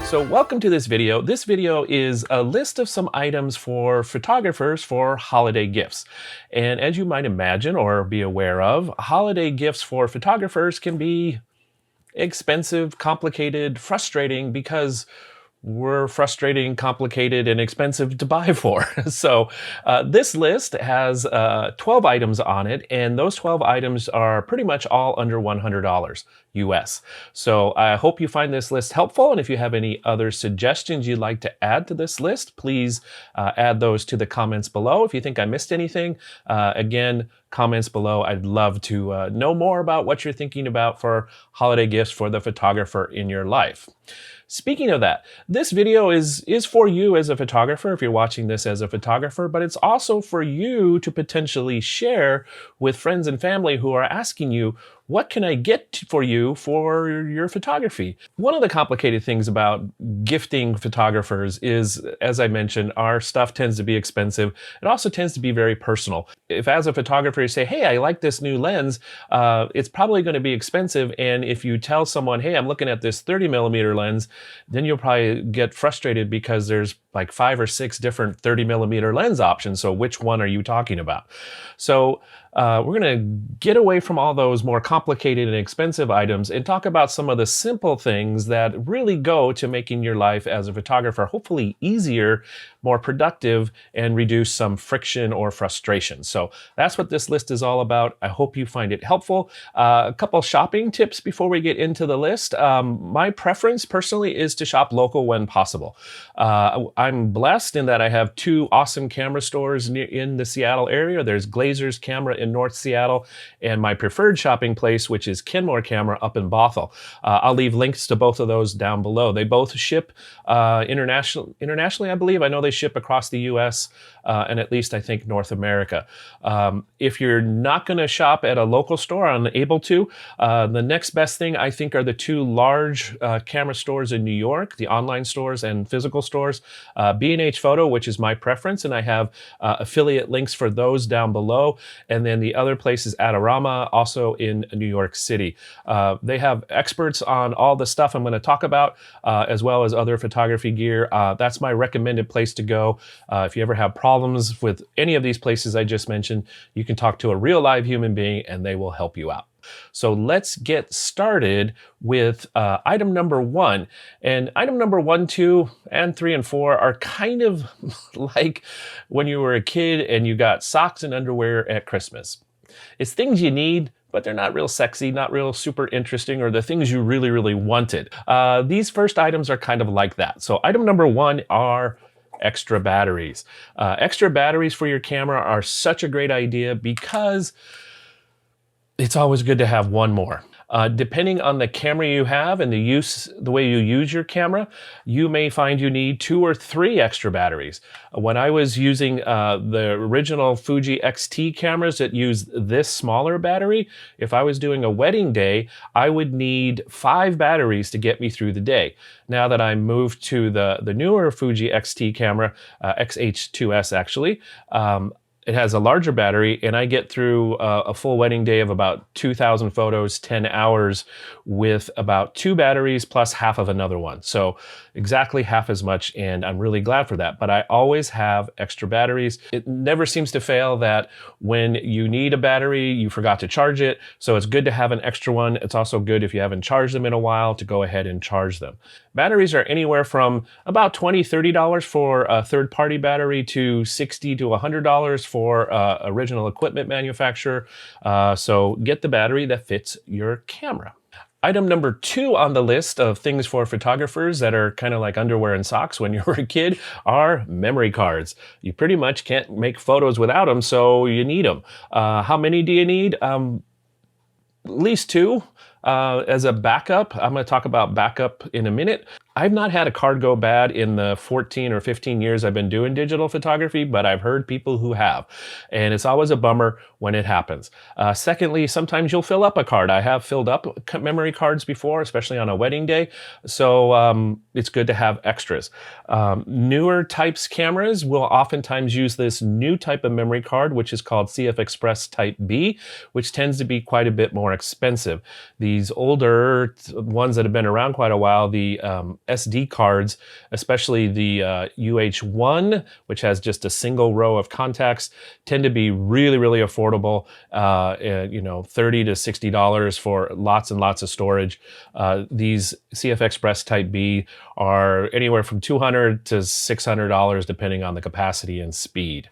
So welcome to this video. This video is a list of some items for photographers for holiday gifts. And as you might imagine or be aware of, holiday gifts for photographers can be expensive, complicated, frustrating because we're frustrating, complicated, and expensive to buy for. So this list has 12 items on it, and those 12 items are pretty much all under $100 US. So I hope you find this list helpful, and if you have any other suggestions you'd like to add to this list, please add those to the comments below. If you think I missed anything, again, comments below. I'd love to know more about what you're thinking about for holiday gifts for the photographer in your life. Speaking of that, this video is for you as a photographer, if you're watching this as a photographer, but it's also for you to potentially share with friends and family who are asking you, what can I get for you for your photography? One of the complicated things about gifting photographers is, as I mentioned, our stuff tends to be expensive. It also tends to be very personal. If as a photographer you say, hey, I like this new lens, it's probably going to be expensive. And if you tell someone, hey, I'm looking at this 30mm lens, then you'll probably get frustrated because there's like 5 or 6 different 30mm lens options. So which one are you talking about? So we're going to get away from all those more complicated and expensive items and talk about some of the simple things that really go to making your life as a photographer hopefully easier, more productive, and reduce some friction or frustration. So that's what this list is all about. I hope you find it helpful. A couple shopping tips before we get into the list. My preference personally is to shop local when possible. I'm blessed in that I have 2 awesome camera stores in the Seattle area. There's Glazer's Camera in North Seattle, and my preferred shopping place, which is Kenmore Camera up in Bothell. I'll leave links to both of those down below. They both ship internationally, I believe. I know they ship across the US and at least I think North America. If you're not going to shop at a local store, unable to, the next best thing I think are the 2 large camera stores in New York, the online stores and physical stores. B&H Photo, which is my preference, and I have affiliate links for those down below. And then the other place is Adorama, also in New York City. They have experts on all the stuff I'm going to talk about, as well as other photography gear. That's my recommended place to go. If you ever have problems with any of these places I just mentioned, you can talk to a real live human being and they will help you out. So let's get started with item number 1. And item number 1, 2, and 3, and 4 are kind of like when you were a kid and you got socks and underwear at Christmas. It's things you need, but they're not real sexy, not real super interesting, or the things you really, really wanted. These first items are kind of like that. So item number 1 are extra batteries. Extra batteries for your camera are such a great idea because it's always good to have one more. Depending on the camera you have and the way you use your camera, you may find you need 2 or 3 extra batteries. When I was using the original Fuji X-T cameras that use this smaller battery, if I was doing a wedding day, I would need 5 batteries to get me through the day. Now that I moved to the newer Fuji X-T camera, XH2S actually, it has a larger battery, and I get through a full wedding day of about 2,000 photos, 10 hours, with about 2 batteries plus half of another one. So exactly half as much, and I'm really glad for that. But I always have extra batteries. It never seems to fail that when you need a battery, you forgot to charge it. So it's good to have an extra one. It's also good if you haven't charged them in a while to go ahead and charge them. Batteries are anywhere from about $20, $30 for a third-party battery to $60 to $100 for original equipment manufacturer. So get the battery that fits your camera. Item number 2 on the list of things for photographers that are kind of like underwear and socks when you were a kid are memory cards. You pretty much can't make photos without them, so you need them. How many do you need? At least 2. As a backup, I'm going to talk about backup in a minute. I've not had a card go bad in the 14 or 15 years I've been doing digital photography, but I've heard people who have. And it's always a bummer when it happens. Secondly, sometimes you'll fill up a card. I have filled up memory cards before, especially on a wedding day. So it's good to have extras. Newer types cameras will oftentimes use this new type of memory card, which is called CF Express Type B, which tends to be quite a bit more expensive. These older ones that have been around quite a while, the SD cards, especially the UH1, which has just a single row of contacts, tend to be really, really affordable. $30 to $60 for lots and lots of storage. These CF Express Type B are anywhere from $200 to $600 depending on the capacity and speed.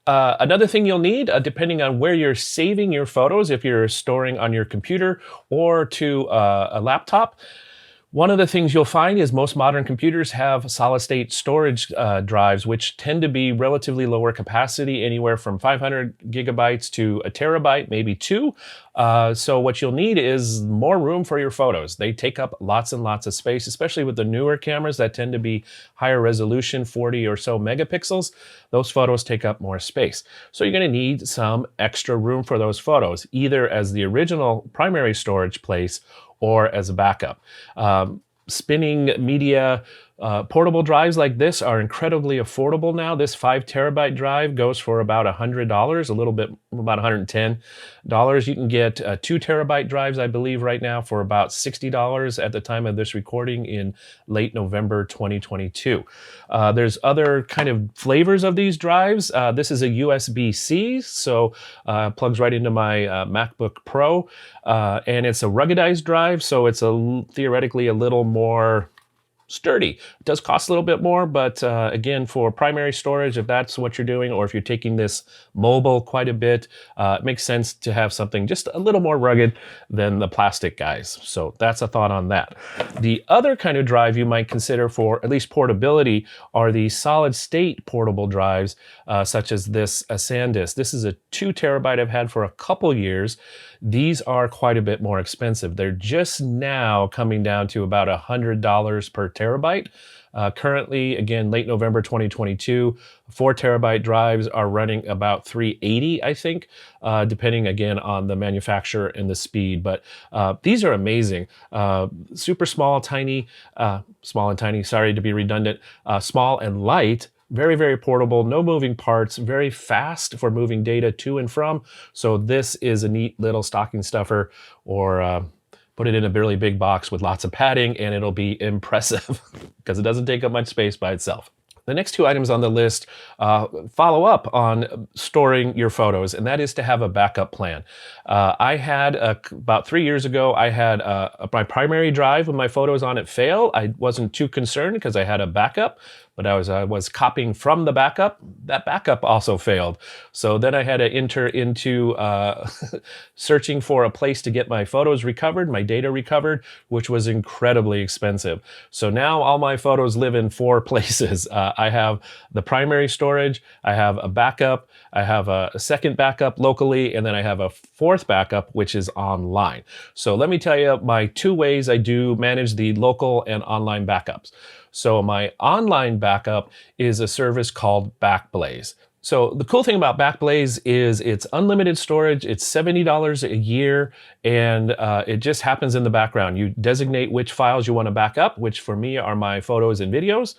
Another thing you'll need, depending on where you're saving your photos, if you're storing on your computer or to a laptop, one of the things you'll find is most modern computers have solid-state storage drives, which tend to be relatively lower capacity, anywhere from 500 gigabytes to a terabyte, maybe two. So what you'll need is more room for your photos. They take up lots and lots of space, especially with the newer cameras that tend to be higher resolution, 40 or so megapixels. Those photos take up more space. So you're going to need some extra room for those photos, either as the original primary storage place or as a backup. Spinning media portable drives like this are incredibly affordable now. This 5 terabyte drive goes for about $100, a little bit, about $110. You can get 2 terabyte drives, I believe, right now for about $60 at the time of this recording in late November 2022. There's other kind of flavors of these drives. This is a USB-C, so plugs right into my MacBook Pro, and it's a ruggedized drive, so it's theoretically a little more sturdy. It does cost a little bit more, but again, for primary storage, if that's what you're doing, or if you're taking this mobile quite a bit, it makes sense to have something just a little more rugged than the plastic guys. So that's a thought on that. The other kind of drive you might consider for at least portability are the solid state portable drives, such as this SanDisk. This is a 2 terabyte I've had for a couple years. These are quite a bit more expensive. They're just now coming down to about $100 per terabyte. Currently, again, late November 2022, 4 terabyte drives are running about $380, I think, depending again on the manufacturer and the speed. But these are amazing. Super small, tiny, small and tiny, sorry to be redundant, small and light. Very, very portable, no moving parts, very fast for moving data to and from. So this is a neat little stocking stuffer, or put it in a really big box with lots of padding and it'll be impressive because it doesn't take up much space by itself. The next 2 items on the list follow up on storing your photos, and that is to have a backup plan. I had, about 3 years ago, I had my primary drive with my photos on it fail. I wasn't too concerned because I had a backup, but I was copying from the backup. That backup also failed. So then I had to enter into searching for a place to get my photos recovered, my data recovered, which was incredibly expensive. So now all my photos live in 4 places. I have the primary storage, I have a backup, I have a second backup locally, and then I have a 4th backup, which is online. So let me tell you my 2 ways I do manage the local and online backups. So my online backup is a service called Backblaze. So the cool thing about Backblaze is it's unlimited storage. It's $70 a year, and it just happens in the background. You designate which files you want to back up, which for me are my photos and videos,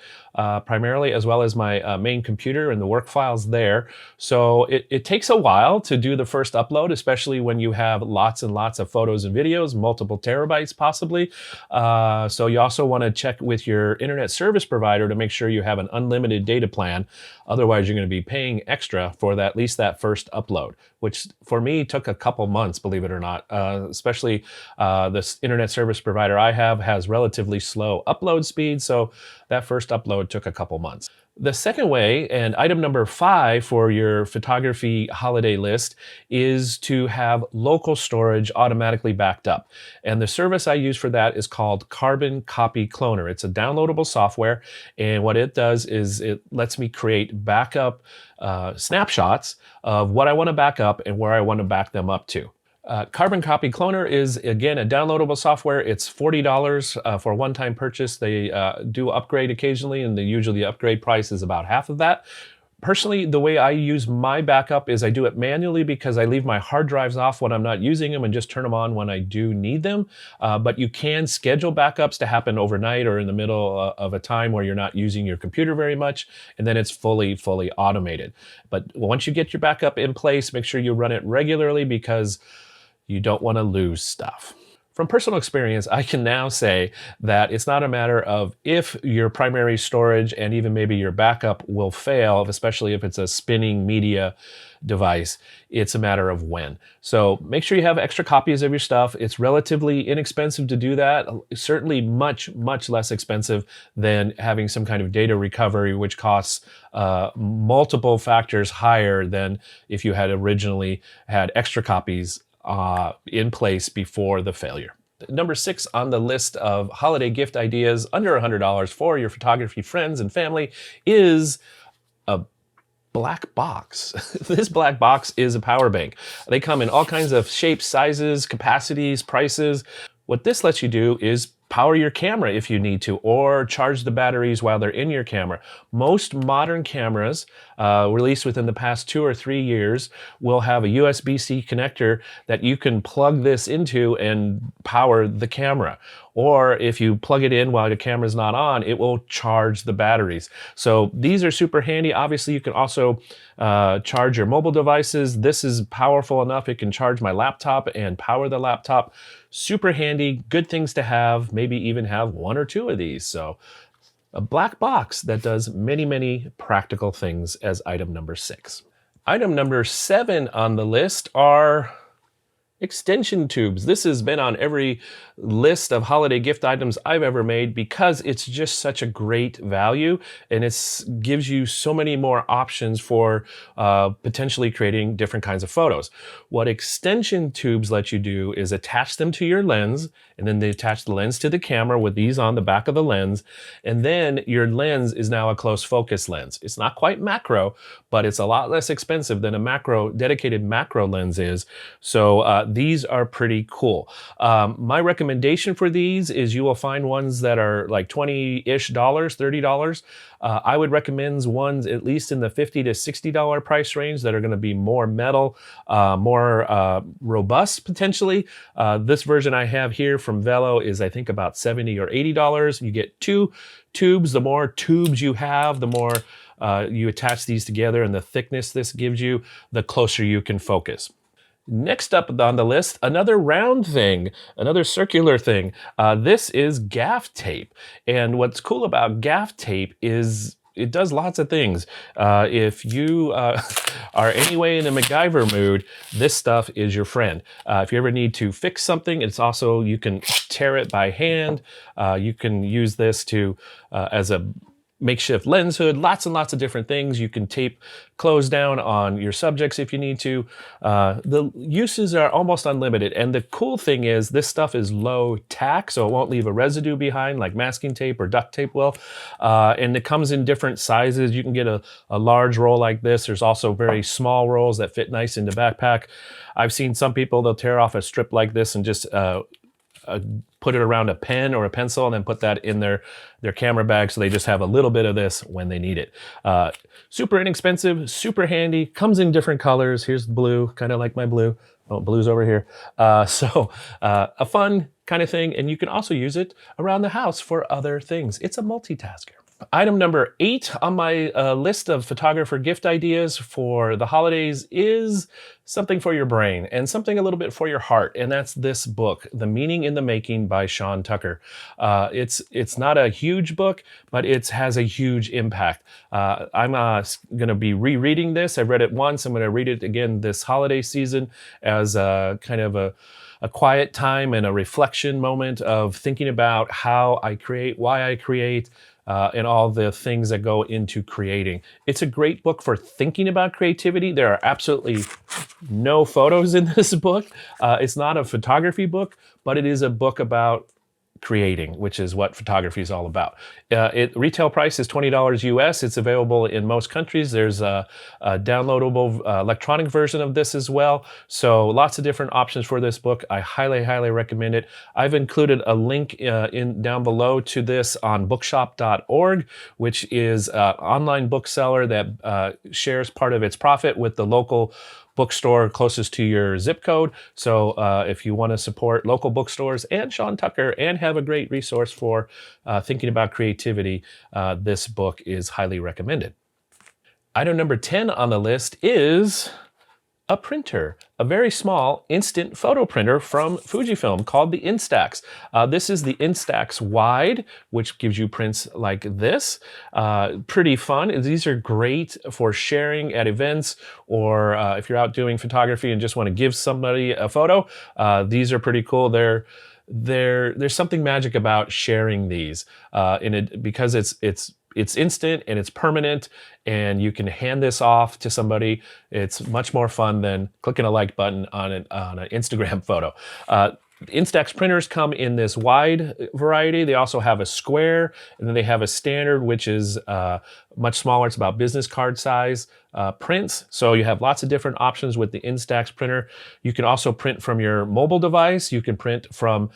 primarily, as well as my main computer and the work files there. So it takes a while to do the first upload, especially when you have lots and lots of photos and videos, multiple terabytes possibly. So you also want to check with your internet service provider to make sure you have an unlimited data plan. Otherwise, you're going to be paying extra for at least that first upload, which for me took a couple months, believe it or not. Especially this internet service provider I have has relatively slow upload speed, so that first upload took a couple months. The second way, and item number 5 for your photography holiday list, is to have local storage automatically backed up. And the service I use for that is called Carbon Copy Cloner. It's a downloadable software, and what it does is it lets me create backup snapshots of what I want to back up and where I want to back them up to. Carbon Copy Cloner is, again, a downloadable software. It's $40 for a one-time purchase. They do upgrade occasionally, and usually the upgrade price is about half of that. Personally, the way I use my backup is I do it manually because I leave my hard drives off when I'm not using them and just turn them on when I do need them. But you can schedule backups to happen overnight or in the middle of a time where you're not using your computer very much, and then it's fully automated. But once you get your backup in place, make sure you run it regularly because you don't want to lose stuff. From personal experience, I can now say that it's not a matter of if your primary storage and even maybe your backup will fail, especially if it's a spinning media device. It's a matter of when. So make sure you have extra copies of your stuff. It's relatively inexpensive to do that. Certainly much less expensive than having some kind of data recovery, which costs multiple factors higher than if you had originally had extra copies in place before the failure. Number 6 on the list of holiday gift ideas under $100 for your photography friends and family is a black box. This black box is a power bank. They come in all kinds of shapes, sizes, capacities, prices. What this lets you do is power your camera if you need to, or charge the batteries while they're in your camera. Most modern cameras released within the past 2 or 3 years will have a USB-C connector that you can plug this into and power the camera. Or if you plug it in while the camera's not on, it will charge the batteries. So these are super handy. Obviously, you can also charge your mobile devices. This is powerful enough. It can charge my laptop and power the laptop. Super handy, good things to have, maybe even have 1 or 2 of these. So a black box that does many practical things as item number 6. Item number 7 on the list are extension tubes. This has been on every list of holiday gift items I've ever made because it's just such a great value, and it gives you so many more options for potentially creating different kinds of photos. What extension tubes let you do is attach them to your lens, and then they attach the lens to the camera with these on the back of the lens, and then your lens is now a close focus lens. It's not quite macro, but it's a lot less expensive than a dedicated macro lens is. So these are pretty cool. My recommendation for these is you will find ones that are like $20-ish, $30. I would recommend ones at least in the $50 to $60 price range that are going to be more metal, more robust potentially. This version I have here from Velo is I think about $70 or $80. You get 2 tubes. The more tubes you have, the more you attach these together, and the thickness this gives you, the closer you can focus. Next up on the list, another round thing, another circular thing. This is gaff tape. And what's cool about gaff tape is it does lots of things. If you are anyway in a MacGyver mood, this stuff is your friend. If you ever need to fix something, it's also, you can tear it by hand. You can use this to as a makeshift lens hood, lots and lots of different things. You can tape clothes down on your subjects if you need to. The uses are almost unlimited. And the cool thing is this stuff is low tack, so it won't leave a residue behind like masking tape or duct tape will. And it comes in different sizes. You can get a large roll like this. There's also very small rolls that fit nice in the backpack. I've seen some people, they'll tear off a strip like this and just put it around a pen or a pencil and then put that in their camera bag, so they just have a little bit of this when they need it. Super inexpensive, super handy, comes in different colors. Here's the blue, kind of like my blue. Oh, blue's over here. So a fun kind of thing, and you can also use it around the house for other things. It's a multitasker. Item number 8 on my list of photographer gift ideas for the holidays is something for your brain and something a little bit for your heart, and that's this book, The Meaning in the Making by Sean Tucker. It's not a huge book, but it has a huge impact. I'm going to be rereading this. I've read it once. I'm going to read it again this holiday season as kind of a quiet time and a reflection moment of thinking about how I create, why I create, and all the things that go into creating. It's a great book for thinking about creativity. There are absolutely no photos in this book. It's not a photography book, but it is a book about creating, which is what photography is all about. Retail price is $20 US. It's available in most countries. There's a downloadable electronic version of this as well. So lots of different options for this book. I highly, highly recommend it. I've included a link down below to this on bookshop.org, which is an online bookseller that shares part of its profit with the local bookstore closest to your zip code. So if you want to support local bookstores and Sean Tucker and have a great resource for thinking about creativity, this book is highly recommended. Item number 10 on the list is a printer, a very small instant photo printer from Fujifilm called the Instax. This is the Instax Wide, which gives you prints like this. Pretty fun. These are great for sharing at events, or if you're out doing photography and just want to give somebody a photo. These are pretty cool. There's something magic about sharing these because it's instant and it's permanent, and you can hand this off to somebody. It's much more fun than clicking a like button on an Instagram photo. Instax printers come in this wide variety. They also have a square, and then they have a standard, which is much smaller. It's about business card size prints. So you have lots of different options with the Instax printer. You can also print from your mobile device. You can print from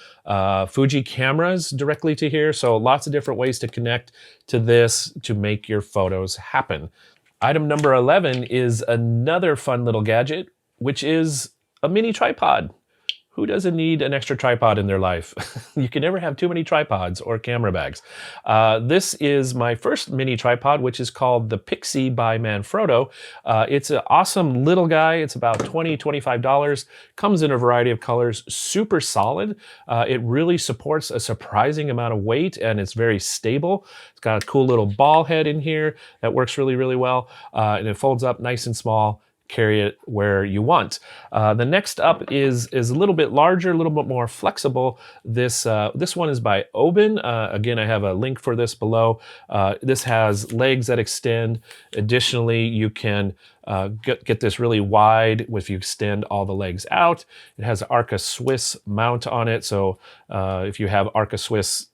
Fuji cameras directly to here. So lots of different ways to connect to this to make your photos happen. Item number 11 is another fun little gadget, which is a mini tripod. Who doesn't need an extra tripod in their life? You can never have too many tripods or camera bags. This is my first mini tripod, which is called the Pixie by Manfrotto. It's an awesome little guy. It's about $20, $25. Comes in a variety of colors, super solid. It really supports a surprising amount of weight, and it's very stable. It's got a cool little ball head in here that works really, really well. And it folds up nice and small. Carry it where you want. The next up is a little bit larger, a little bit more flexible. This one is by Oben. Again, I have a link for this below. This has legs that extend. Additionally, you can get this really wide if you extend all the legs out. It has an Arca Swiss mount on it. So if you have Arca Swiss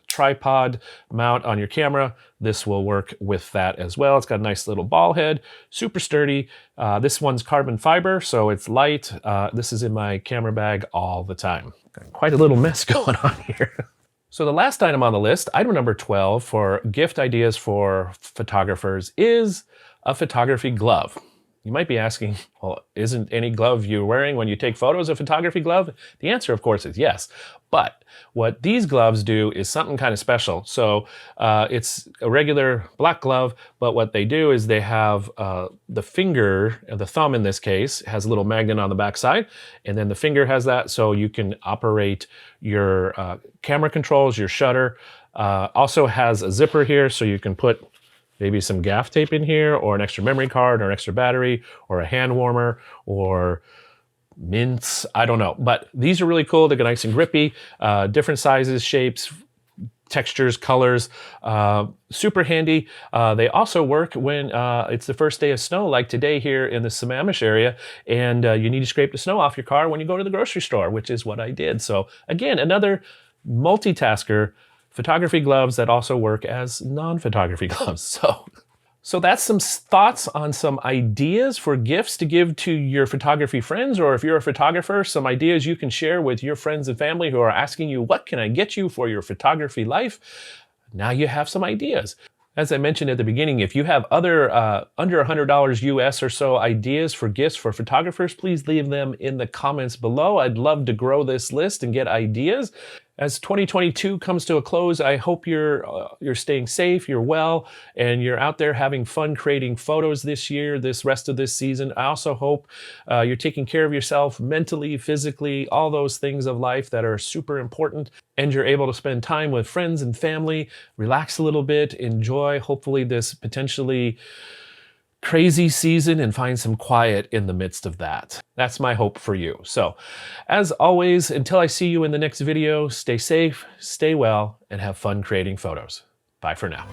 tripod mount on your camera, this will work with that as well. It's got a nice little ball head, super sturdy. This one's carbon fiber, so it's light. This is in my camera bag all the time. Got quite a little mess going on here. So the last item on the list, item number 12 for gift ideas for photographers, is a photography glove. You might be asking, well, isn't any glove you're wearing when you take photos a photography glove? The answer, of course, is yes. But what these gloves do is something kind of special. So it's a regular black glove, but what they do is they have the finger, the thumb in this case, has a little magnet on the back side, and then the finger has that, so you can operate your camera controls, your shutter. Also has a zipper here, so you can put maybe some gaff tape in here, or an extra memory card, or an extra battery, or a hand warmer, or mints, I don't know. But these are really cool. They're nice and grippy, different sizes, shapes, textures, colors, super handy. They also work when it's the first day of snow, like today here in the Sammamish area, and you need to scrape the snow off your car when you go to the grocery store, which is what I did. So again, another multitasker, photography gloves that also work as non-photography gloves. So that's some thoughts on some ideas for gifts to give to your photography friends, or if you're a photographer, some ideas you can share with your friends and family who are asking you, what can I get you for your photography life? Now you have some ideas. As I mentioned at the beginning, if you have other under $100 US or so ideas for gifts for photographers, please leave them in the comments below. I'd love to grow this list and get ideas. As 2022 comes to a close, I hope you're staying safe, you're well, and you're out there having fun creating photos this year, this rest of this season. I also hope you're taking care of yourself mentally, physically, all those things of life that are super important, and you're able to spend time with friends and family, relax a little bit, enjoy hopefully this potentially crazy season, and find some quiet in the midst of that. That's my hope for you. So, as always, until I see you in the next video, stay safe, stay well, and have fun creating photos. Bye for now.